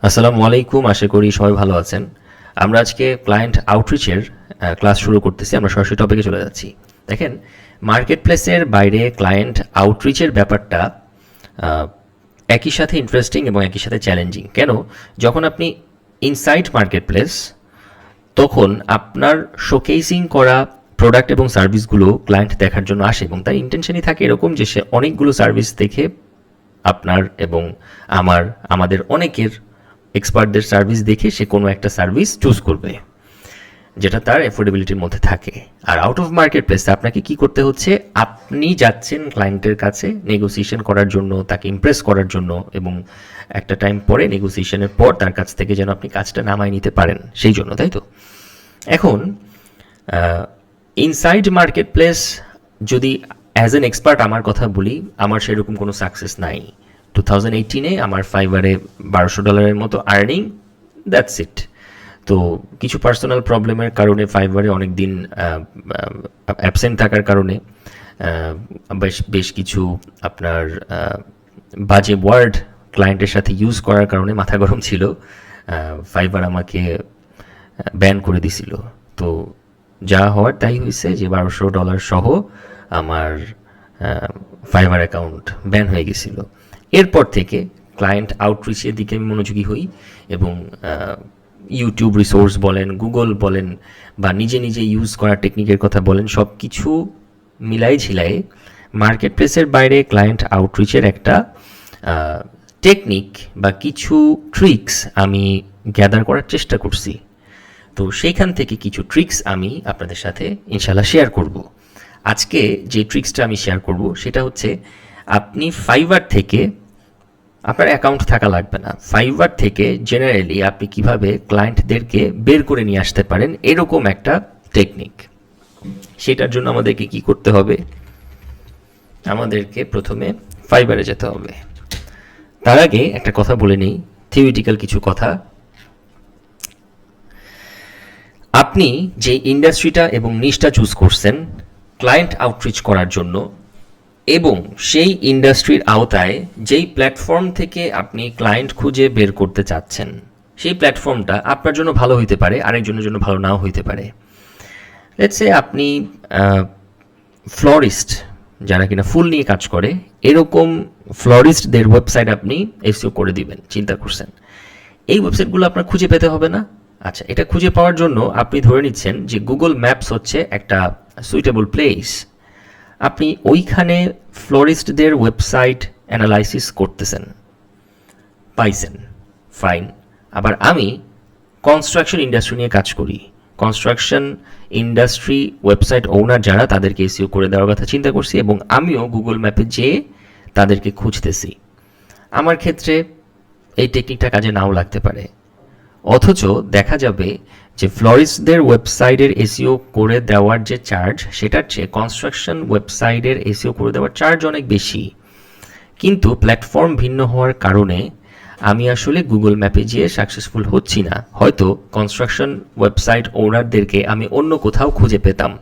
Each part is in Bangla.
আসসালামু আলাইকুম, আশা করি সবাই ভালো আছেন। আমরা আজকে ক্লায়েন্ট আউটরিচের ক্লাস শুরু করতেছি। আমরা সরাসরি টপিকে চলে যাচ্ছি। দেখেন, মার্কেট প্লেসের বাইরে ক্লায়েন্ট আউটরিচের ব্যাপারটা আহ, একই সাথে ইন্টারেস্টিং এবং একই সাথে চ্যালেঞ্জিং। কেন? যখন আপনি ইনসাইড মার্কেট প্লেস, তখন আপনার শোকেসিং করা প্রোডাক্ট এবং সার্ভিসগুলো ক্লায়েন্ট দেখার জন্য আসে এবং তার ইন্টেনশনই থাকে এরকম যে সে অনেকগুলো সার্ভিস দেখে আপনার এবং আমাদের অনেকের এক্সপার্টদের সার্ভিস দেখে সে কোনো একটা সার্ভিস চুজ করবে যেটা তার অ্যাফোর্ডেবিলিটির মধ্যে থাকে। আর আউট অফ মার্কেট প্লেসে আপনাকে কি করতে হচ্ছে? আপনি যাচ্ছেন ক্লায়েন্টের কাছে নেগোসিয়েশন করার জন্য, তাকে ইমপ্রেস করার জন্য, এবং একটা টাইম পরে নেগোসিয়েশনের পর তার কাছ থেকে যেন আপনি কাজটা নামায় নিতে পারেন সেই জন্য, তাই তো? এখন ইনসাইড মার্কেট প্লেস, যদি অ্যাজ অ্যান এক্সপার্ট আমার কথা বলি, আমার সেরকম কোনো সাকসেস নাই। 2018-এ আমার ফাইবারে $1200 মতো আর্নিং, দ্যাটস ইট। তো কিছু পার্সোনাল প্রবলেমের কারণে ফাইবারে অনেক দিন অ্যাবসেন্ট থাকার কারণে বেশ কিছু আপনার বাজে ওয়ার্ড ক্লায়েন্টের সাথে ইউজ করার কারণে মাথা গরম ছিল। ফাইবার আমাকে ব্যান করে দিছিল। তো যা হওয়ার তাই হয়েছে যে $1200 সহ আমার ফাইবার অ্যাকাউন্ট ব্যান হয়ে গেছিল। এরপর থেকে ক্লায়েন্ট আউটরিচের দিকে আমি মনোযোগী হই এবং ইউটিউব রিসোর্স বলেন, গুগল বলেন, বা নিজে নিজে ইউজ করা টেকনিকের কথা বলেন, সব কিছু মিলাই ঝিলাই মার্কেট প্লেসের বাইরে ক্লায়েন্ট আউটরিচের একটা টেকনিক বা কিছু ট্রিক্স আমি গ্যাদার করার চেষ্টা করছি। তো সেইখান থেকে কিছু ট্রিক্স আমি আপনাদের সাথে ইনশাল্লাহ শেয়ার করব। আজকে যে ট্রিক্সটা আমি শেয়ার করব সেটা হচ্ছে, আপনি ফাইবার থেকে, আপনার অ্যাকাউন্ট থাকা লাগবে না, ফাইবার থেকে জেনারেলি আপনি কিভাবে ক্লায়েন্টদেরকে বের করে নিয়ে আসতে পারেন এরকম একটা টেকনিক। সেটার জন্য আমাদেরকে কি করতে হবে? আমাদেরকে প্রথমে ফাইবারে যেতে হবে। তার আগে একটা কথা বলে নিই, থিওরিটিক্যাল কিছু কথা। আপনি যে ইন্ডাস্ট্রিটা এবং নিশটা চুজ করছেন ক্লায়েন্ট আউটরিচ করার জন্য, এবং সেই ইন্ডাস্ট্রির আওতায় যেই প্ল্যাটফর্ম থেকে আপনি ক্লায়েন্ট খুঁজে বের করতে চাচ্ছেন, সেই প্ল্যাটফর্মটা আপনার জন্য ভালো হইতে পারে, আরেকজনের জন্য ভালো নাও হইতে পারে। লেটস সে আপনি ফ্লোরিস্ট, যারা কিনা ফুল নিয়ে কাজ করে, এরকম ফ্লোরিস্টদের ওয়েবসাইট আপনি এসইও করে দিবেন চিন্তা করছেন। এই ওয়েবসাইটগুলো আপনার খুঁজে পেতে হবে না? আচ্ছা, এটা খুঁজে পাওয়ার জন্য আপনি ধরে নিচ্ছেন যে গুগল ম্যাপস হচ্ছে একটা সুইটেবল প্লেস। আপনি ওইখানে ফ্লোরিস্টদের ওয়েবসাইট অ্যানালাইসিস করতেছেন, পাইছেন, ফাইন। আবার আমি কনস্ট্রাকশন ইন্ডাস্ট্রি নিয়ে কাজ করি। কনস্ট্রাকশন ইন্ডাস্ট্রি ওয়েবসাইট ওনার যারা, তাদেরকে এসইও করে দেওয়ার কথা চিন্তা করছি এবং আমিও গুগল ম্যাপে যেয়ে তাদেরকে খুঁজতেছি। আমার ক্ষেত্রে এই টেকনিকটা কাজে নাও লাগতে পারে, অথচ দেখা যাবে যে ফ্লোরিস্টদের ওয়েবসাইটের এসইও করে দেওয়ার যে চার্জ, সেটার চেয়ে কনস্ট্রাকশন ওয়েবসাইটের এসইও করে দেওয়ার চার্জ অনেক বেশি। কিন্তু প্ল্যাটফর্ম ভিন্ন হওয়ার কারণে আমি আসলে গুগল ম্যাপে যেয়ে সাকসেসফুল হচ্ছি না। হয়তো কনস্ট্রাকশন ওয়েবসাইট ওনারদেরকে আমি অন্য কোথাও খুঁজে পেতাম।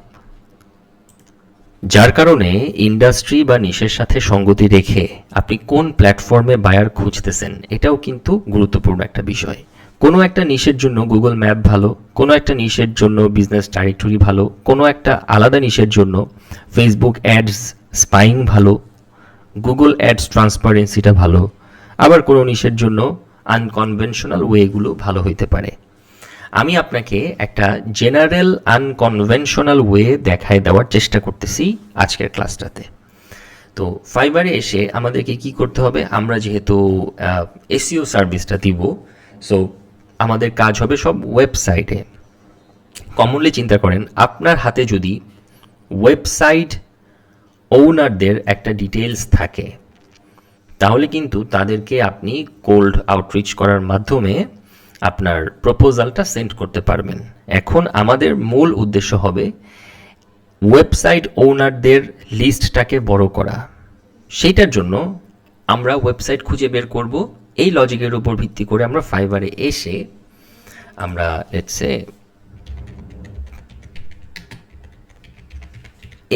যার কারণে ইন্ডাস্ট্রি বা নিশের সাথে সঙ্গতি রেখে আপনি কোন প্ল্যাটফর্মে বায়ার খুঁজতেছেন এটাও কিন্তু গুরুত্বপূর্ণ একটা বিষয়। কোনো একটা নিশের জন্য গুগল ম্যাপ ভালো, কোনো একটা নিশের জন্য বিজনেস ডাইরেক্টরি ভালো, কোনো একটা আলাদা নিশের জন্য ফেসবুক অ্যাডস স্পাইং ভালো, গুগল অ্যাডস ট্রান্সপারেন্সিটা ভালো, আবার কোনো নিশের জন্য আনকনভেনশনাল ওয়েগুলো ভালো হইতে পারে। আমি আপনাকে একটা জেনারেল আনকনভেনশনাল ওয়ে দেখায় দেওয়ার চেষ্টা করতেছি আজকের ক্লাসটাতে। তো ফাইবারে এসে আমাদেরকে কি করতে হবে? আমরা যেহেতু এসইও সার্ভিসটা দিব, সো আমাদের কাজ হবে সব ওয়েবসাইটে। কমনলি চিন্তা করেন, আপনার হাতে যদি ওয়েবসাইট ওনারদের একটা ডিটেলস থাকে, তাহলে কিন্তু তাদেরকে আপনি কোল্ড আউটরিচ করার মাধ্যমে আপনার প্রপোজালটা সেন্ড করতে পারবেন। এখন আমাদের মূল উদ্দেশ্য হবে ওয়েবসাইট ওনারদের লিস্টটাকে বড় করা। সেইটার জন্য আমরা ওয়েবসাইট খুঁজে বের করব। এই লজিকের উপর ভিত্তি করে আমরা ফাইবারে এসে আমরা লেটসে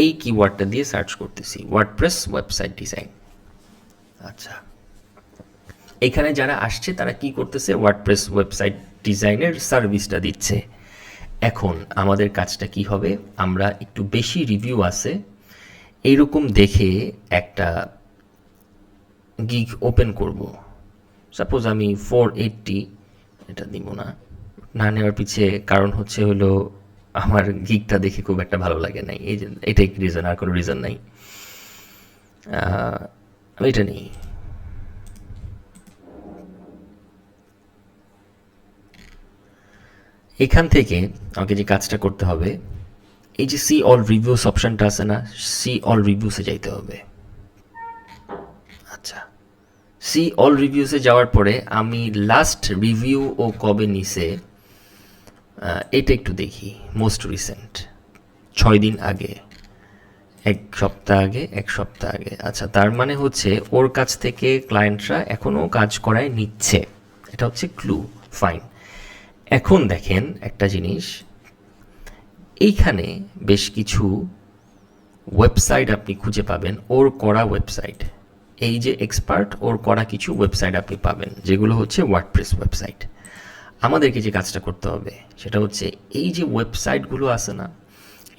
এই কিওয়ার্ডটা দিয়ে সার্চ করতেছি, ওয়ার্ডপ্রেস ওয়েবসাইট ডিজাইন। আচ্ছা, এখানে যারা আসছে তারা কি করতেছে, ওয়ার্ডপ্রেস ওয়েবসাইট ডিজাইনের সার্ভিসটা দিচ্ছে। এখন আমাদের কাজটা কি হবে, আমরা একটু বেশি রিভিউ আছে এইরকম দেখে একটা গিগ ওপেন করব। সাপোজ আমি 480, এটা দিব না, না নেওয়ার পিছে কারণ হচ্ছে হলো আমার গিগটা দেখে খুব একটা ভালো লাগে নাই, এই যে এটাই রিজন, আর কোনো রিজন নাই। আমি এটা নিই। এখান থেকে আমাকে যে কাজটা করতে হবে, এই যে সি অল রিভিউস অপশনটা আছে না, সি অল রিভিউসে যাইতে হবে। আচ্ছা, সি অল রিভিউসে যাওয়ার পরে আমি লাস্ট রিভিউ ও কবে নিছে এটা একটু দেখি। মোস্ট রিসেন্ট 6 দিন আগে, 1 সপ্তাহ আগে, 1 সপ্তাহ আগে। আচ্ছা, তার মানে হচ্ছে ওর কাছ থেকে ক্লায়েন্টরা এখনও কাজ করায় নিচ্ছে, এটা হচ্ছে ক্লু। ফাইন। এখন দেখেন একটা জিনিস, এইখানে বেশ কিছু ওয়েবসাইট আপনি খুঁজে পাবেন, ওর করা ওয়েবসাইট। এই যে এক্সপার্ট, ওর করা কিছু ওয়েবসাইট আপনি পাবেন যেগুলো হচ্ছে ওয়ার্ডপ্রেস ওয়েবসাইট। আমাদেরকে যে কাজটা করতে হবে সেটা হচ্ছে এই যে ওয়েবসাইটগুলো আছে না,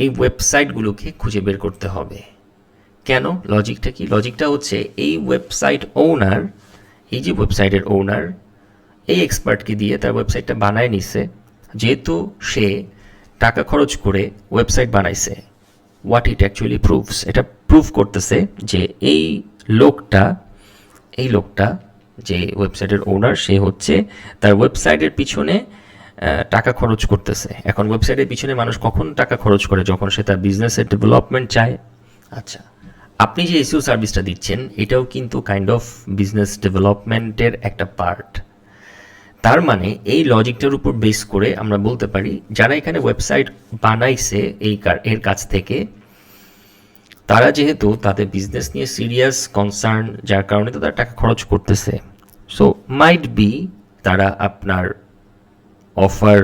এই ওয়েবসাইটগুলোকে খুঁজে বের করতে হবে। কেন? লজিকটা কি? লজিকটা হচ্ছে এই ওয়েবসাইট ওনার, এই যে ওয়েবসাইটের ওনার এই এক্সপার্টকে দিয়ে তার ওয়েবসাইটটা বানায় নিছে, যেহেতু সে টাকা খরচ করে ওয়েবসাইট বানাইছে। হোয়াট ইট অ্যাকচুয়ালি প্রুভস, এটা প্রুভ করতেছে যে এই লোকটা যে ওয়েবসাইটের ওনার, সে হচ্ছে তার ওয়েবসাইটের পিছনে টাকা খরচ করতেছে। এখন ওয়েবসাইটের পিছনে মানুষ কখন টাকা খরচ করে? যখন সে তার বিজনেসের ডেভেলপমেন্ট চায়। আচ্ছা, আপনি যে এসইও সার্ভিসটা দিচ্ছেন এটাও কিন্তু কাইন্ড অফ বিজনেস ডেভেলপমেন্টের একটা পার্ট। তার মানে এই লজিকটার উপর বেস করে আমরা বলতে পারি যারা এখানে ওয়েবসাইট বানাইছে এর কাছ থেকে, তারা যেহেতু তাদের বিজনেস নিয়ে সিরিয়াস কনসার্ন, যার কারণে তো তারা টাকা খরচ করতেছে। সো মাইট বি তারা আপনার অফার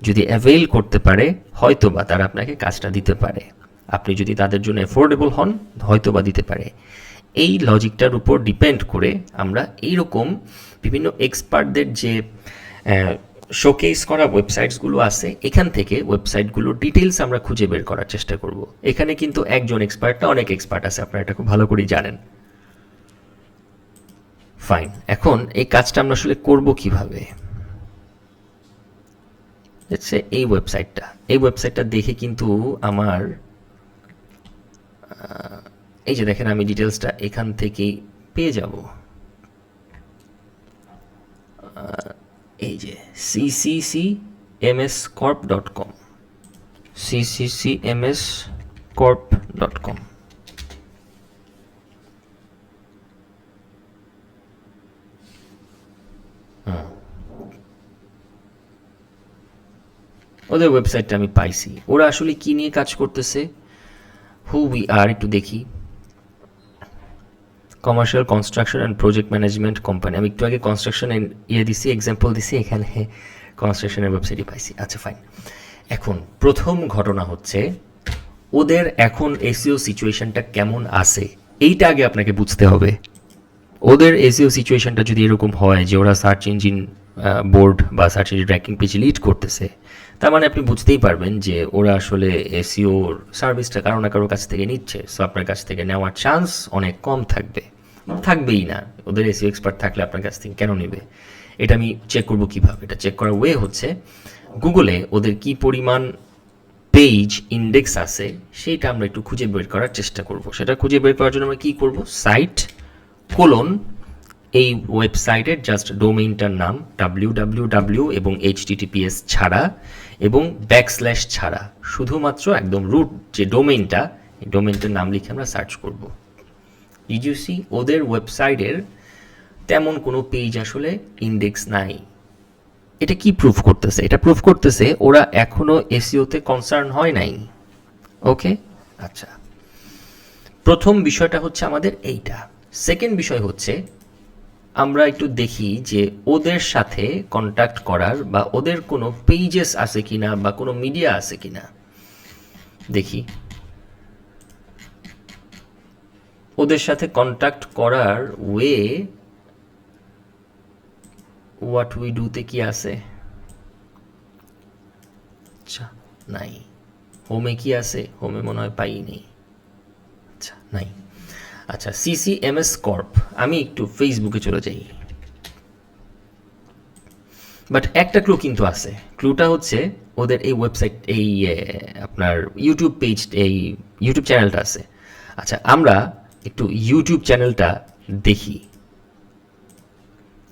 যদি অ্যাভেল করতে পারে, হয়তোবা তারা আপনাকে কাজটা দিতে পারে। আপনি যদি তাদের জন্য অ্যাফোর্ডেবল হন, হয়তোবা দিতে পারে। এই লজিকটার উপর ডিপেন্ড করে আমরা এইরকম বিভিন্ন এক্সপার্টদের যে শোকেস করা ওয়েবসাইটসগুলো আছে, এখান থেকে ওয়েবসাইটগুলোর ডিটেলস আমরা খুঁজে বের করার চেষ্টা করব। এখানে কিন্তু একজন এক্সপার্ট না, অনেক এক্সপার্ট আছে, আপনারা এটা খুব ভালো করেই জানেন। ফাইন। এখন এই কাজটা আমরা আসলে করব কিভাবে? এই ওয়েবসাইটটা দেখে কিন্তু আমার এই যে দেখেন, আমি ডিটেলসটা এখান থেকেই পেয়ে যাব। এই যে cccmscorp.com, cccmscorp.com। ওদের ওয়েবসাইটটা আমি পাইছি। ওরা আসলে কি নিয়ে কাজ করতেছে, হু উই আর, একটু দেখি। Commercial construction and project management company. আমি একটু আগে কনস্ট্রাকশন দিছি, এক্সাম্পল দিছি, এখানে কনস্ট্রাকশনের ওয়েবসাইটই পাইছি। আচ্ছা ফাইন। এখন প্রথম ঘটনা হচ্ছে ওদের এখন এসইও সিচুয়েশনটা কেমন আছে এইটা আগে আপনাকে বুঝতে হবে। ওদের এসইও সিচুয়েশনটা যদি এরকম হয় যে ওরা সার্চ ইঞ্জিন বোর্ড বা সার্চ ইঞ্জিন র্যাঙ্কিং পেজে লিড করতেছে, তার মানে আপনি বুঝতেই পারবেন যে ওরা আসলে এসইওর সার্ভিসটা কারো না কারোর কাছ থেকে নিচ্ছে। সো আপনার কাছ থেকে নেওয়ার চান্স অনেক কম থাকবেই না। ওদের এসইও এক্সপার্ট থাকলে আপনার কাছ থেকে কেন নেবে? এটা আমি চেক করব কিভাবে? এটা চেক করার ওয়ে হচ্ছে গুগলে ওদের কি পরিমাণ পেজ ইন্ডেক্স আছে সেইটা আমরা একটু খুঁজে বের করার চেষ্টা করব। সেটা খুঁজে বের করার জন্য আমরা কী করব, সাইট কোলন এই ওয়েবসাইটের জাস্ট ডোমেইনটার নাম www এবং https ছাড়া এবং ব্যাকস্ল্যাশ ছাড়া, শুধুমাত্র একদম রুট যে ডোমেইনটা, এই ডোমেইনটার নাম লিখে আমরা সার্চ করব। ইউসি ওদের ওয়েবসাইটের তেমন কোনো পেজ আসলে ইন্ডেক্স নাই। এটা কি প্রুফ করতেছে? এটা প্রুফ করতেছে ওরা এখনো এসইওতে কনসার্ন হয় নাই। ওকে, আচ্ছা, প্রথম বিষয়টা হচ্ছে আমাদের এইটা। সেকেন্ড বিষয় হচ্ছে আমরা একটু দেখি যে ওদের সাথে কন্ট্যাক্ট করার বা ওদের কোনো পেজেস আছে কিনা বা কোনো মিডিয়া আছে কিনা দেখি। ওদের সাথে কন্ট্যাক্ট করার ওয়ে হোয়াট উই ডুতে কি আছে? আচ্ছা নাই। হোমে কি আছে? হোমে মনে হয় পাইনি। আচ্ছা নাই। আচ্ছা সিসিএমএস কর্প, আমি একটু ফেসবুকে চলে যাই। বাট একটা ক্লু কিন্তু আছে। ক্লুটা হচ্ছে ওদের এই ওয়েবসাইট, এই আপনার ইউটিউব পেজ, এই ইউটিউব চ্যানেলটা আছে। আচ্ছা আমরা একটু ইউটিউব চ্যানেলটা দেখি,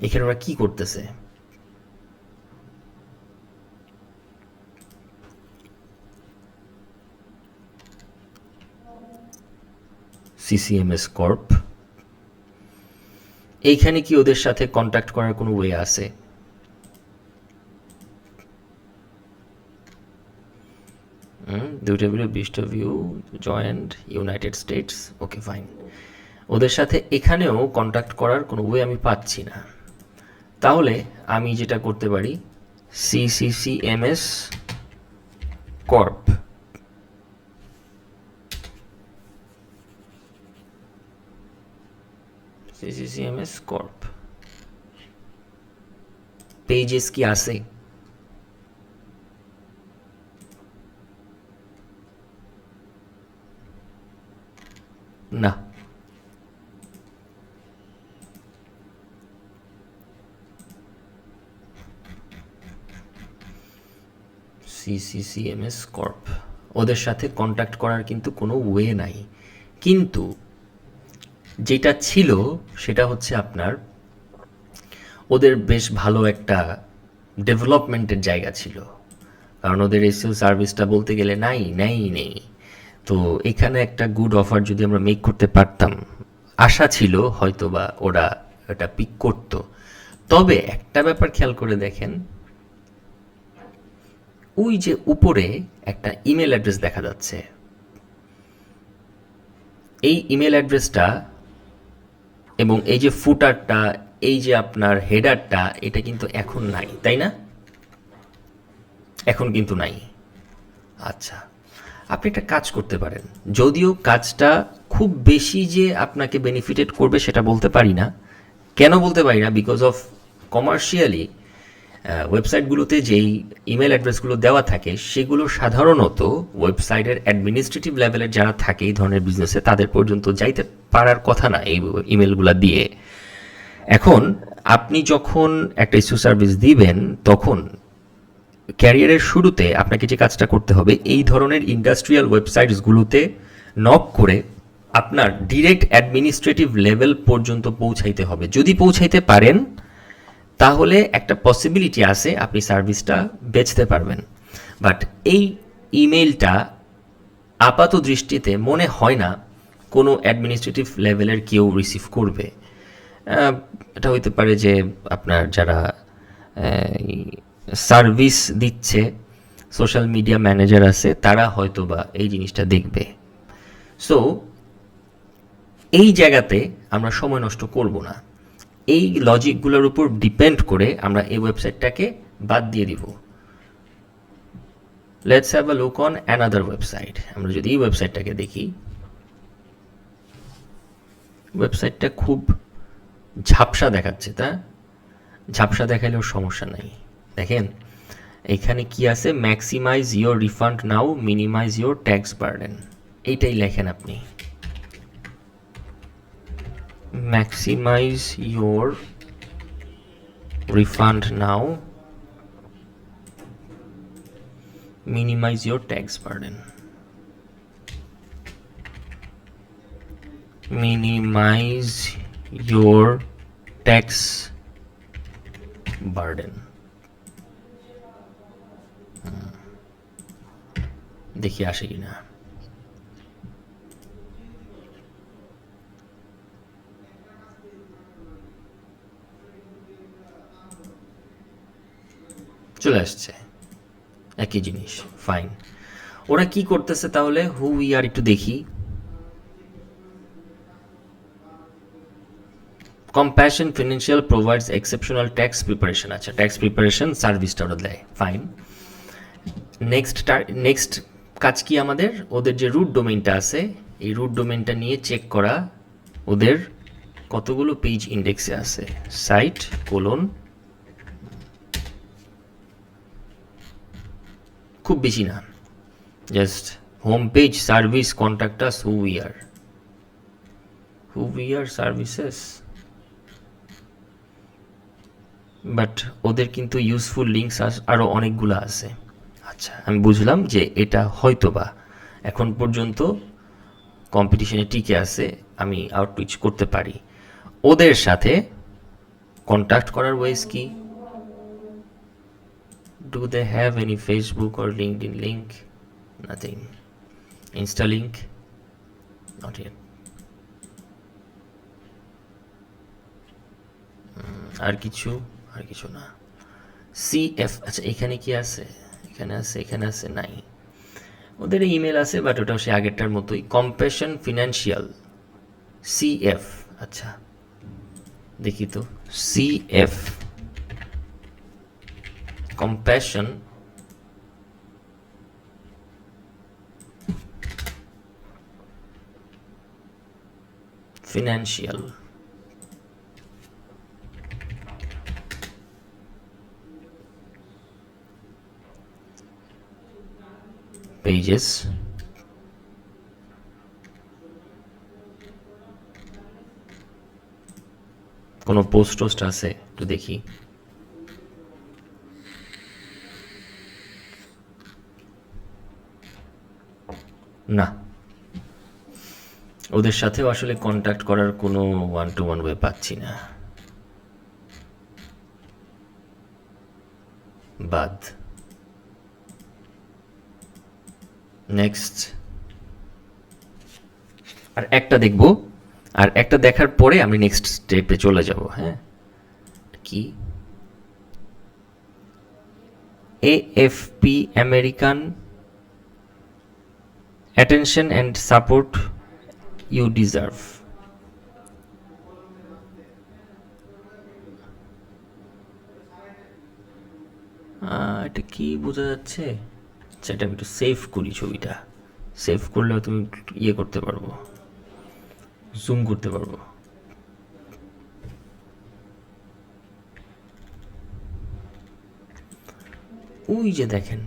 এখানে ওরা কি করতেছে। সিসিএমএস কর্প, এইখানে কি ওদের সাথে কন্ট্যাক্ট করার কোনো ওয়ে আছে? দুইটা ভিডিও 20টা view, joint United States, okay fine. ওদের সাথে এখানেও কন্ট্যাক্ট করার কোনো ওয়ে আমি পাচ্ছি না। তাহলে আমি যেটা করতে পারি, সিসিএমএস কর্প, সিসিএমএস কর্প পেজেস কি আছে? না। সিসিএমএস কর্প, ওদের সাথে কন্ট্যাক্ট করার কিন্তু কোনো ওয়ে নাই। কিন্তু যেটা ছিল সেটা হচ্ছে আপনার, ওদের বেশ ভালো একটা ডেভেলপমেন্টের জায়গা ছিল, কারণ ওদের এসিও সার্ভিসটা বলতে গেলে নেই। তো এখানে একটা গুড অফার যদি আমরা মেক করতে পারতাম, আশা ছিল হয়তো বা ওরা এটা পিক করত। তবে একটা ব্যাপার খেয়াল করে দেখেন, ওই যে উপরে একটা ইমেল অ্যাড্রেস দেখা যাচ্ছে, এই ইমেল অ্যাড্রেসটা এবং এই যে ফুটারটা, এই যে আপনার হেডারটা, এটা কিন্তু এখন নাই, তাই না? এখন কিন্তু নাই। আচ্ছা, আপনি একটা কাজ করতে পারেন, যদিও কাজটা খুব বেশি যে আপনাকে বেনিফিটেড করবে সেটা বলতে পারি না। কেন বলতে পারি না? বিকজ অফ কমার্শিয়ালি ওয়েবসাইটগুলোতে যেই ইমেল অ্যাড্রেসগুলো দেওয়া থাকে সেগুলো সাধারণত ওয়েবসাইটের অ্যাডমিনিস্ট্রেটিভ লেভেলের যারা থাকে এই ধরনের বিজনেসে তাদের পর্যন্ত যাইতে পারার কথা না এই ইমেলগুলো দিয়ে। এখন আপনি যখন একটা ইস্যু সার্ভিস দিবেন, তখন ক্যারিয়ারের শুরুতে আপনাকে যে কাজটা করতে হবে, এই ধরনের ইন্ডাস্ট্রিয়াল ওয়েবসাইটসগুলোতে নক করে আপনার ডিরেক্ট অ্যাডমিনিস্ট্রেটিভ লেভেল পর্যন্ত পৌঁছাইতে হবে। যদি পৌঁছাইতে পারেন তাহলে একটা পসিবিলিটি আছে আপনি সার্ভিসটা বেচতে পারবেন। বাট এই ইমেলটা আপাত দৃষ্টিতে মনে হয় না কোনো অ্যাডমিনিস্ট্রেটিভ লেভেলের কেউ রিসিভ করবে। এটা হইতে পারে যে আপনার যারা সার্ভিস দিচ্ছে, সোশ্যাল মিডিয়া ম্যানেজার আছে, তারা হয়তো বা এই জিনিসটা দেখবে। সো এই জায়গাতে আমরা সময় নষ্ট করব না। এই লজিকগুলোর উপর ডিপেন্ড করে আমরা এই ওয়েবসাইটটাকে বাদ দিয়ে দিব। Let's have a look on another website. আমরা যদি এই ওয়েবসাইটটাকে দেখি, ওয়েবসাইটটা খুব ঝাপসা দেখাচ্ছে, তা ঝাপসা দেখালেও সমস্যা নাই। দেখেন এখানে কি আছে, maximize your refund now, minimize your tax burden, এইটাই লেখেন আপনি। Maximize your refund now, minimize your tax burden. Minimize your tax burden. দেখি আসে কিনা। চলে আসছে একই জিনিস, ফাইন। ওরা কি করতেছে তাহলে, হু উই আর একটু দেখি। Compassion financial provides exceptional tax preparation. আচ্ছা ট্যাক্স প্রিপারেশন সার্ভিসটা ওরা দেয়, ফাইন। নেক্সট কাজ কি আমাদের, ওদের যে রুট ডোমেইনটা আছে এই রুট ডোমেইনটা নিয়ে চেক করা ওদের কতগুলো পেজ ইন্ডেক্সে আছে, সাইট কোলন খুব বেশি না, just home page, service, contact us, who we are services. But ওদের কিন্তু ইউজফুল লিঙ্কস আরও অনেকগুলো আছে। আচ্ছা, আমি বুঝলাম যে এটা হয়তোবা এখন পর্যন্ত কম্পিটিশনে টিকে আছে, আমি আউটরিচ করতে পারি। ওদের সাথে কন্ট্যাক্ট করার ওয়েজ কি? Do they have any Facebook or LinkedIn link? Nothing. Insta link? Not yet. আর কিছু না। সিএফ, আচ্ছা এখানে কি আছে? এখানে আছে নাই। ওদের ইমেল আছে, বাট ওটাও সে আগেরটার মতোই, কম্প্যাশন ফিনান্সিয়াল, সিএফ। আচ্ছা দেখি তো, সিএফ কম্প্যাশন ফিনান্সিয়াল, পেজেস, কোনো পোস্ট টোস্ট আছে একটু দেখি। না, ওদের সাথেও আসলে কন্ট্যাক্ট করার কোনো ওয়ান টু ওয়ান ওয়ে পাচ্ছি না। বাদ। নেক্সট। আর একটা দেখব, আর একটা দেখার পরে আমি নেক্সট স্টেপে চলে যাব। হ্যাঁ, কি AFP, American attention and support you deserve. এটা কি বোঝা যাচ্ছে? আচ্ছা, এটা আমি একটু সেভ করি, ছবিটা সেভ করলেও তুমি ইয়ে করতে পারবো, জুম করতে পারবো। ওই যে দেখেন,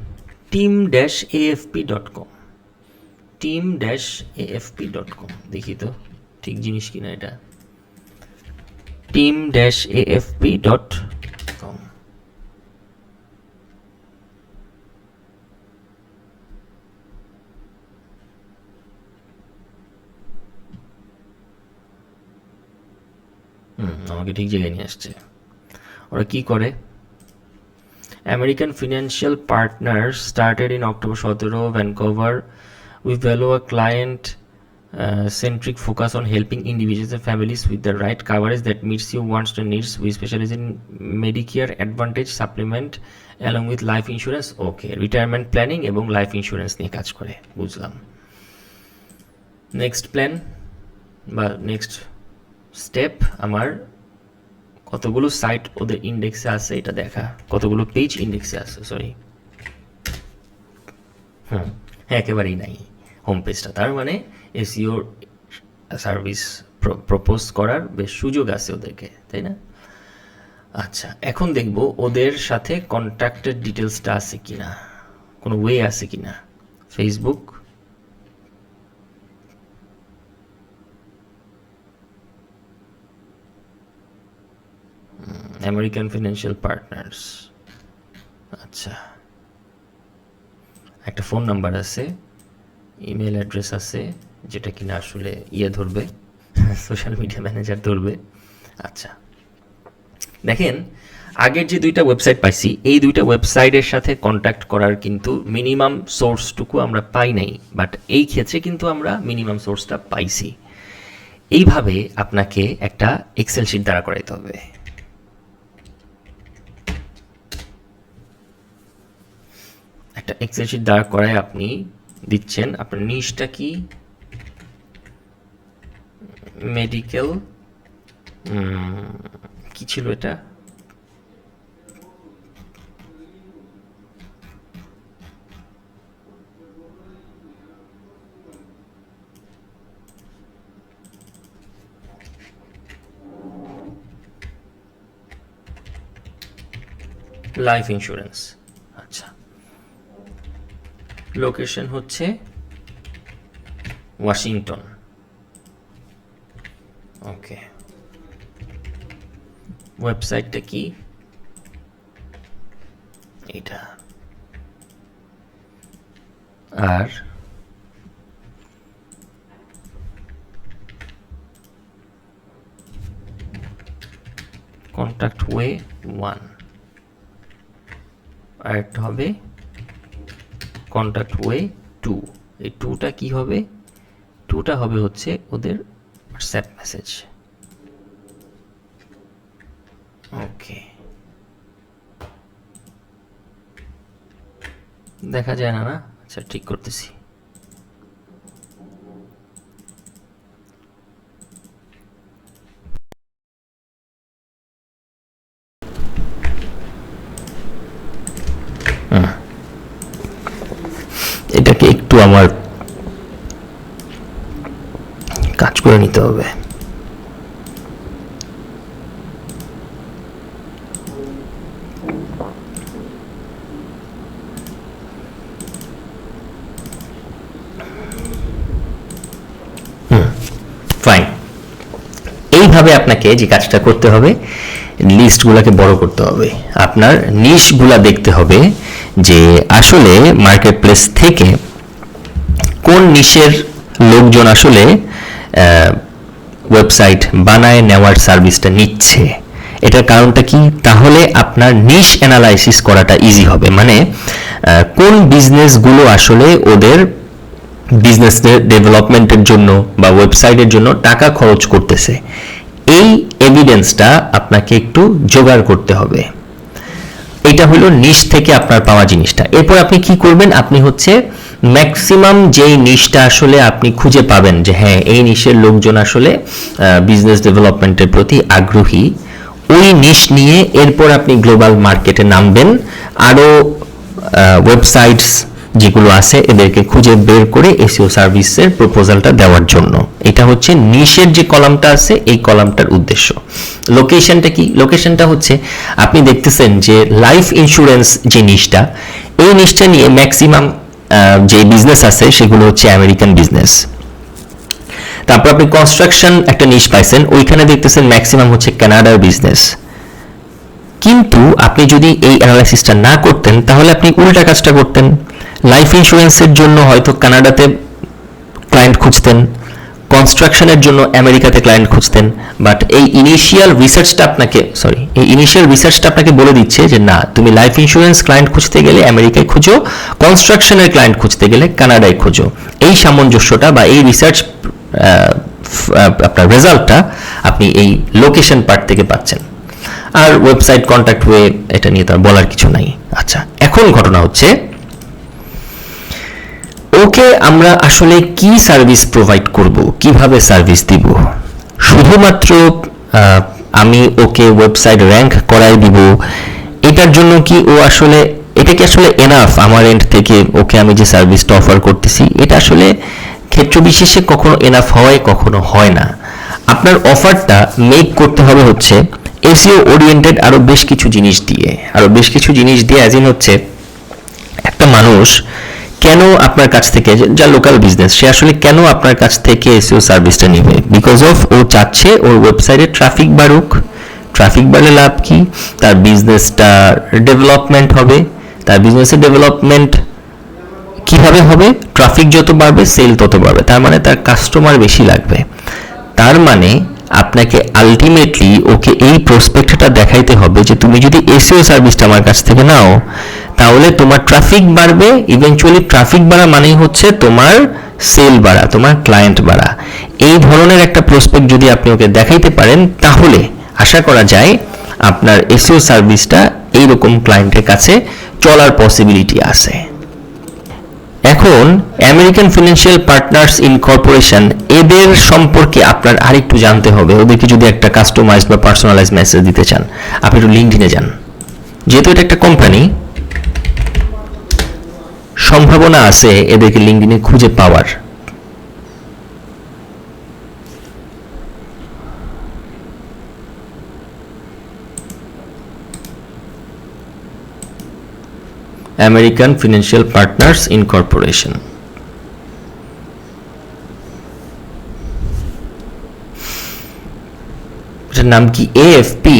team-afp.com, team-afp.com, দেখি তো ঠিক জিনিস কিনা এটা। team-afp.com, আমাকে ঠিক জায়গায় নিয়ে আসছে। ওরা কি করে? American Financial Partners started in October 17, Vancouver. We value a client centric focus on helping individuals and families with the right coverage that meets your wants and needs. We specialize in Medicare Advantage supplement along with life insurance. Okay, retirement planning এবং life insurance নিয়ে কাজ করে, বুঝলাম। নেক্সট প্ল্যান বা নেক্সট স্টেপ আমার কতগুলো সাইট ওদের ইন্ডেক্সে আছে এটা দেখা, কতগুলো পেজ ইন্ডেক্সে আছে, সরি। হ্যাঁ, একেবারেই নাই হোম পেজটা। তার মানে এসইও সার্ভিস প্রপোজ করার বেশ সুযোগ আছে ওদেরকে, তাই না? আচ্ছা, এখন দেখব ওদের সাথে কন্ট্যাক্টের ডিটেলসটা আছে কিনা, কোনো ওয়ে আছে কিনা। ফেসবুক, আমেরিকান ফিনান্সিয়াল পার্টনার্স, আচ্ছা একটা ফোন নাম্বার আছে, ইমেল অ্যাড্রেস আছে, যেটা কিনা আসলে ইয়ে ধরবে, সোশ্যাল মিডিয়া ম্যানেজার ধরবে। আচ্ছা দেখেন, আগের যে দুইটা ওয়েবসাইট পাইছি, এই দুইটা ওয়েবসাইটের সাথে কন্ট্যাক্ট করার কিন্তু মিনিমাম সোর্সটুকু আমরা পাই নাই, বাট এই ক্ষেত্রে কিন্তু আমরা মিনিমাম সোর্সটা পাইছি। এইভাবে আপনাকে একটা এক্সেল শিট দ্বারা করাইতে হবে। একটা এক্সেল শিট দ্বারা করায় আপনি দিচ্ছেন আপনার নিশটা কি, মেডিকেল, কি ছিল এটা, লাইফ ইন্স্যুরেন্স। আচ্ছা, লোকেশন হচ্ছে ওয়াশিংটন। ওকে, ওয়েবসাইটটা কি? এটা। আর কন্ট্যাক্ট ওয়ে 1, আর একটা হবে কন্ট্যাক্ট ওয়ে 2। এই 2টা কি হবে? 2টা হবে হচ্ছে ওদের হোয়াটসঅ্যাপ মেসেজ। ওকে, দেখা যায় না? আচ্ছা, ঠিক করতেছি। এটাকে একটু আমার কাজ করে নিতে হবে। ফাইন। এইভাবে আপনাকে যে কাজটা করতে হবে, লিস্টগুলোকে বড় করতে হবে, আপনার নিশগুলা দেখতে হবে যে আসলে মার্কেট প্লেস থেকে কোন নিশের লোকজন আসলে ওয়েবসাইট বানায় নেওয়ার সার্ভিসটা নিচ্ছে। এটার কারণটা কি? তাহলে আপনার নিশ অ্যানালাইসিস করাটা ইজি হবে। মানে কোন বিজনেসগুলো আসলে ওদের বিজনেস ডেভেলপমেন্টের জন্য বা ওয়েবসাইটের জন্য টাকা খরচ করতেছে, এই এভিডেন্সটা আপনাকে একটু জোগাড় করতে হবে। এটা হলো নিশ থেকে আপনার পাওয়া জিনিসটা। এরপর আপনি কি করবেন? আপনি হচ্ছে ম্যাক্সিমাম যেই নিশটা আসলে আপনি খুঁজে পাবেন যে হ্যাঁ এই নিশের লোকজন আসলে বিজনেস ডেভেলপমেন্টের প্রতি আগ্রহী, ওই নিশ নিয়ে এরপর আপনি গ্লোবাল মার্কেটে নামবেন। আরও ওয়েবসাইটস যেগুলো আছে এদেরকে খুঁজে বের করে এসইও সার্ভিসের প্রপোজালটা দেওয়ার জন্য। এটা হচ্ছে নিশের যে কলামটা আছে এই কলামটার উদ্দেশ্য। লোকেশনটা কি? লোকেশনটা হচ্ছে আপনি দেখতেছেন যে লাইফ ইন্স্যুরেন্স যে নিশটা, এই নিশটা নিয়ে ম্যাক্সিমাম যে বিজনেস আছে সেগুলো হচ্ছে আমেরিকান বিজনেস। তারপর আপনি কনস্ট্রাকশন একটা নিশ পাইছেন, ওইখানে দেখতেছেন ম্যাক্সিমাম হচ্ছে কানাডার বিজনেস। কিন্তু আপনি যদি এই অ্যানালাইসিসটা না করতেন তাহলে আপনি উল্টা কাজটা করতেন। লাইফ ইন্স্যুরেন্সের জন্য হয়তো কানাডাতে ক্লায়েন্ট খুঁজতেন, কনস্ট্রাকশনের জন্য আমেরিকাতে ক্লায়েন্ট খুঁজতেন। বাট এই ইনিশিয়াল রিসার্চটা আপনাকে বলে দিচ্ছে যে না, তুমি লাইফ ইন্স্যুরেন্স ক্লায়েন্ট খুঁজতে গেলে আমেরিকায় খুঁজো, কনস্ট্রাকশনের ক্লায়েন্ট খুঁজতে গেলে কানাডায় খুঁজো। এই সামঞ্জস্যটা বা এই রিসার্চ আপনার রেজাল্টটা আপনি এই লোকেশন পার্ট থেকে পাচ্ছেন। আর ওয়েবসাইট কন্ট্যাক্ট ওয়ে এটা নিয়ে তো আর বলার কিছু নাই। আচ্ছা, এখন ঘটনা হচ্ছে ওকে আমরা আসলে কি সার্ভিস প্রোভাইড করব, কিভাবে সার্ভিস দিব? শুধুমাত্র আমি ওকে ওয়েবসাইট র্যাঙ্ক করাই দিব, এটার জন্য কি ও আসলে, এটা কি আসলে এনাফ আমার এন্ড থেকে ওকে আমি যে সার্ভিসটা অফার করতেছি? এটা আসলে ক্ষেত্র বিশেষে কখনো এনাফ হয়, কখনো হয় না। আপনার অফারটা মেক করতে হবে হচ্ছে এসইও ওরিয়েন্টেড আরো বেশ কিছু জিনিস দিয়ে, অ্যাজ ইন হচ্ছে একটা মানুষ কেন আপনার কাছ থেকে, যা লোকাল বিজনেস, সে আসলে কেন আপনার কাছ থেকে এসইও সার্ভিসটা নেবে? বিকজ অফ ও চাচ্ছে ওর ওয়েবসাইটে ট্রাফিক বাড়ুক। ট্রাফিক বাড়লে লাভ কি? তার বিজনেসটা ডেভেলপমেন্ট হবে। তার বিজনেসের ডেভেলপমেন্ট কিভাবে হবে? ট্রাফিক যত বাড়বে সেল তত বাড়বে, তার মানে তার কাস্টমার বেশি লাগবে। তার মানে আপনাকে আলটিমেটলি ওকে এই প্রসপেক্টটা দেখাইতে হবে যে তুমি যদি এসইও সার্ভিসটা আমার কাছ থেকে নাও তাহলে তোমার ট্রাফিক বাড়বে। ইভেনচুয়ালি ট্রাফিক বাড়া মানেই হচ্ছে তোমার সেল বাড়া, তোমার ক্লায়েন্ট বাড়া। এই ধরনের একটা প্রসপেক্ট যদি আপনি ওকে দেখাইতে পারেন তাহলে আশা করা যায় আপনার এসইও সার্ভিসটা এইরকম ক্লায়েন্টের কাছে চলার পসিবিলিটি আছে। এখন আমেরিকান ফিনান্সিয়াল পার্টনার্স ইনকর্পোরেশন, এদের সম্পর্কে আপনার আরেকটু জানতে হবে। ওদেরকে যদি একটা কাস্টমাইজড বা পার্সোনালাইজ মেসেজ দিতে চান, আপনি একটু লিঙ্কডইনে যান। যেহেতু এটা একটা কোম্পানি, সম্ভাবনা আছে এদেরকে লিঙ্কডইনে খুঁজে পাওয়ার। American Financial Partners Incorporation. এটার নাম কি এএফপি?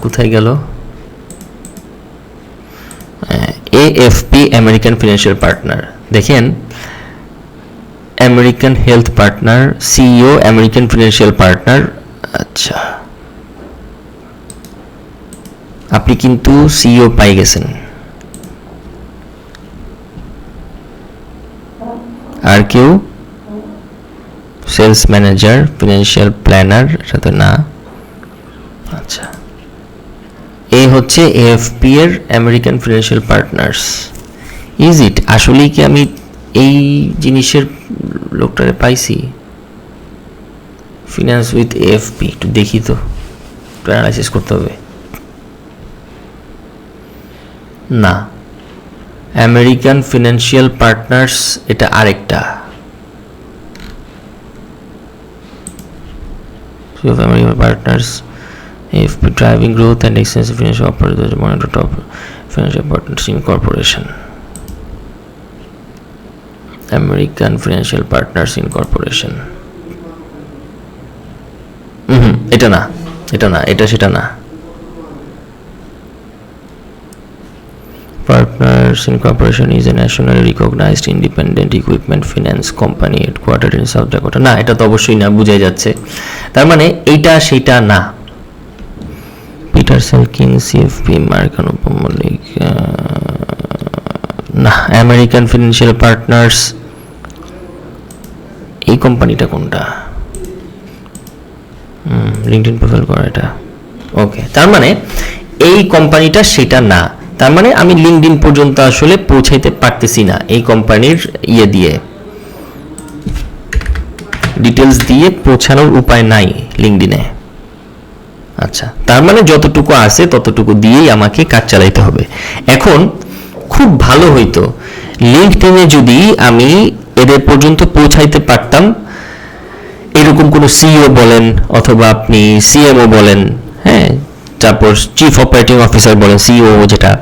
কোথায় গেল? AFP American Financial Partner. দেখেন, American Health Partner, CEO American Financial Partner. আচ্ছা, আপনি কিন্তু সিইও পাই গেছেন। আর কেউ? সেলস ম্যানেজার, ফিনান্সিয়াল প্ল্যানার, এটা তো না। আচ্ছা, এই হচ্ছে এএফপি এর American Financial partners. Is it? আসলেই কি আমি এই জিনিসের লোকটারে পাইছি? ফিনান্স উইথ এএফপি, একটু দেখি তো, একটু অ্যানালাইসিস করতে হবে। না, আমেরিকান ফিনান্সিয়াল পার্টনার্স এটা আরেকটা। American partners, AFP driving growth and extensive financial operations, monitor top financial partners incorporation. American Financial Partners Incorporation. এটা না, এটা না, এটা সেটা না। Partners Incorporation is a nationally recognized independent equipment finance company headquartered in South Dakota. না, এটা তো অবশ্যই না, বুঝাই যাচ্ছে। তার মানে এইটা সেটা না। পিটারসন কিং, সিএফপি, আমেরিকান উপমল্লিক, না। আমেরিকান ফিনান্সিয়াল পার্টনার্স, এই কোম্পানিটা কোনটা? লিঙ্কডইন প্রোফাইল করা এটা। ওকে, তার মানে এই কোম্পানিটা সেটা না। তার মানে আমি লিঙ্কডইন পর্যন্ত আসলে পৌঁছাইতে পারতেছি না এই কোম্পানির দিয়ে, ডিটেলস দিয়ে পৌঁছানোর উপায় নাই লিঙ্কডইনে। আচ্ছা, তার মানে যতটুকু আছে ততটুকু দিয়েই আমাকে কাজ চালাইতে হবে। এখন খুব ভালো হইতো লিঙ্কডইনে যদি আমি এদের পর্যন্ত পৌঁছাইতে পারতাম, এরকম কোনো সিইও বলেন অথবা আপনি সিএমও বলেন, হ্যাঁ, তারপর চিফ অপারেটিং অফিসার বলেন, সিইও, যেটা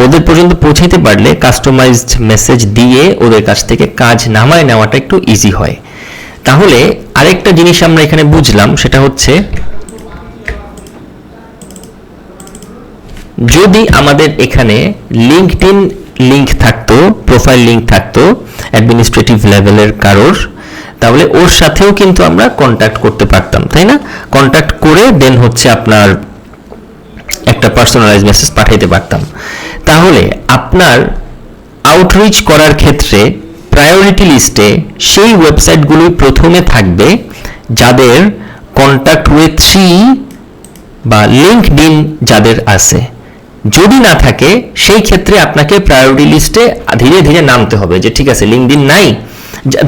ওদের পর্যন্ত পৌঁছাইতে পারলে কাস্টমাইজড মেসেজ দিয়ে ওদের কাছ থেকে কাজ নামায় নেওয়াটা একটু ইজি হয়। তাহলে আরেকটা জিনিস আমরা এখানে বুঝলাম, সেটা হচ্ছে যদি আমাদের এখানে লিঙ্কডইন লিংক থাকতো, প্রোফাইল লিংক থাকতো অ্যাডমিনিস্ট্রেটিভ লেভেলের কারোর, তাহলে ওর সাথেও কিন্তু আমরা কন্ট্যাক্ট করতে পারতাম, তাই না? কন্ট্যাক্ট করে দেন হচ্ছে আপনার একটা পার্সোনালাইজ মেসেজ পাঠাইতে পারতাম। তাহলে আপনার আউটরিচ করার ক্ষেত্রে প্রায়োরিটি লিস্টে সেই ওয়েবসাইটগুলো প্রথমে থাকবে যাদের কন্ট্যাক্ট উইথ সি বা লিঙ্কডইন যাদের আছে। যদি না থাকে সেই ক্ষেত্রে আপনাকে প্রায়োরিটি লিস্টে ধীরে ধীরে নামতে হবে, যে ঠিক আছে লিঙ্কডইন নাই,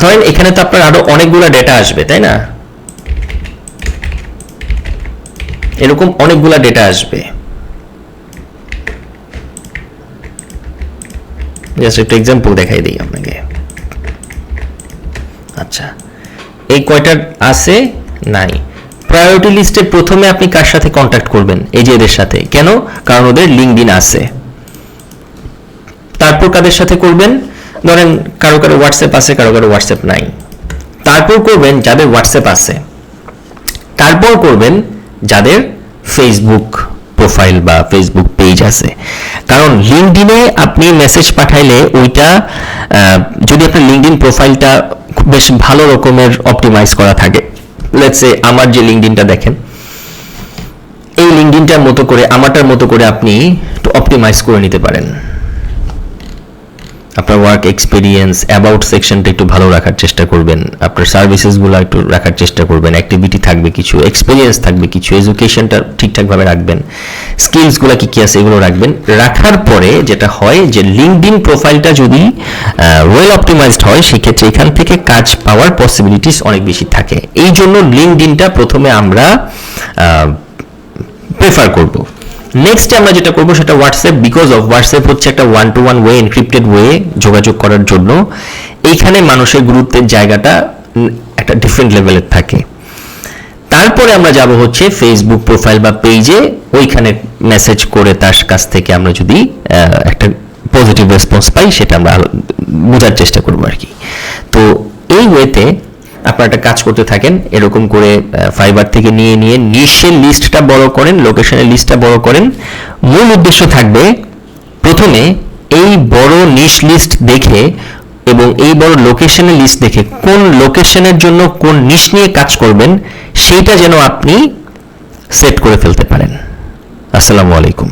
ধরেন এখানে তো আপনার আরো অনেকগুলো ডেটা আসবে, তাই না? এরকম অনেকগুলো ডেটা আসবে। জাস্ট একটা এক্সাম্পল দেখাই দিই আপনাকে। আচ্ছা, এই কয়টা আছে? নাই। প্রায়োরিটি লিস্টে প্রথমে আপনি কার সাথে কন্ট্যাক্ট করবেন? এই যে এদের সাথে। কেন? কারণ ওদের লিঙ্কডইন আছে। তারপর কাদের সাথে করবেন? ধরেন কারো কারো হোয়াটসঅ্যাপ আছে, কারো কারো হোয়াটসঅ্যাপ নাই। তারপর করবেন যাদের হোয়াটসঅ্যাপ আছে। তারপর করবেন যাদের ফেসবুক প্রোফাইল বা ফেসবুক পেজ আছে। কারণ লিঙ্কডইনে আপনি মেসেজ পাঠাইলে ওইটা যদি আপনার লিঙ্কডইন প্রোফাইলটা বেশ ভালো রকমের অপটিমাইজ করা থাকে, লেটস সে আমার যে লিঙ্কডইনটা দেখেন, এই লিঙ্কডইনটার মতো করে, আমারটার মতো করে আপনি একটু অপটিমাইজ করে নিতে পারেন। আপনার ওয়ার্ক এক্সপিরিয়েন্স, অ্যাবাউট সেকশনটা একটু ভালো রাখার চেষ্টা করবেন, আপনার সার্ভিসেসগুলো একটু রাখার চেষ্টা করবেন, অ্যাক্টিভিটি থাকবে কিছু, এক্সপিরিয়েন্স থাকবে কিছু, এডুকেশনটা ঠিকঠাকভাবে রাখবেন, স্কিলসগুলো কি কি আছে এগুলো রাখবেন। রাখার পরে যেটা হয় যে লিঙ্কডইন প্রোফাইলটা যদি ওয়েল অপটিমাইজড হয়, সেক্ষেত্রে এখান থেকে কাজ পাওয়ার পসিবিলিটিস অনেক বেশি থাকে। এই জন্য লিঙ্কডইনটা প্রথমে আমরা প্রেফার করব। নেক্সট আমরা যেটা করবো সেটা হোয়াটসঅ্যাপ, বিকজ অফ হোয়াটসঅ্যাপ হচ্ছে একটা one to one way, encrypted way যোগাযোগ করার জন্য। এইখানে মানুষের গুরুত্বের জায়গাটা একটা ডিফারেন্ট লেভেলের থাকে। তারপরে আমরা যাব হচ্ছে ফেসবুক প্রোফাইল বা পেজে, ওইখানে মেসেজ করে তার কাছ থেকে আমরা যদি একটা পজিটিভ রেসপন্স পাই সেটা আমরা বোঝার চেষ্টা করবো আর কি। তো এই ওয়েতে আপনারা একটা কাজ করতে থাকেন, এরকম করে ফাইবার থেকে নিয়ে নিয়ে নিশের লিস্টটা বড় করেন, লোকেশনের লিস্টটা বড় করেন। মূল উদ্দেশ্য থাকবে প্রথমে এই বড় নিশ লিস্ট দেখে এবং এই বড় লোকেশনের লিস্ট দেখে কোন লোকেশনের জন্য কোন নিশ নিয়ে কাজ করবেন সেইটা যেন আপনি সেট করে ফেলতে পারেন। আসসালামু আলাইকুম।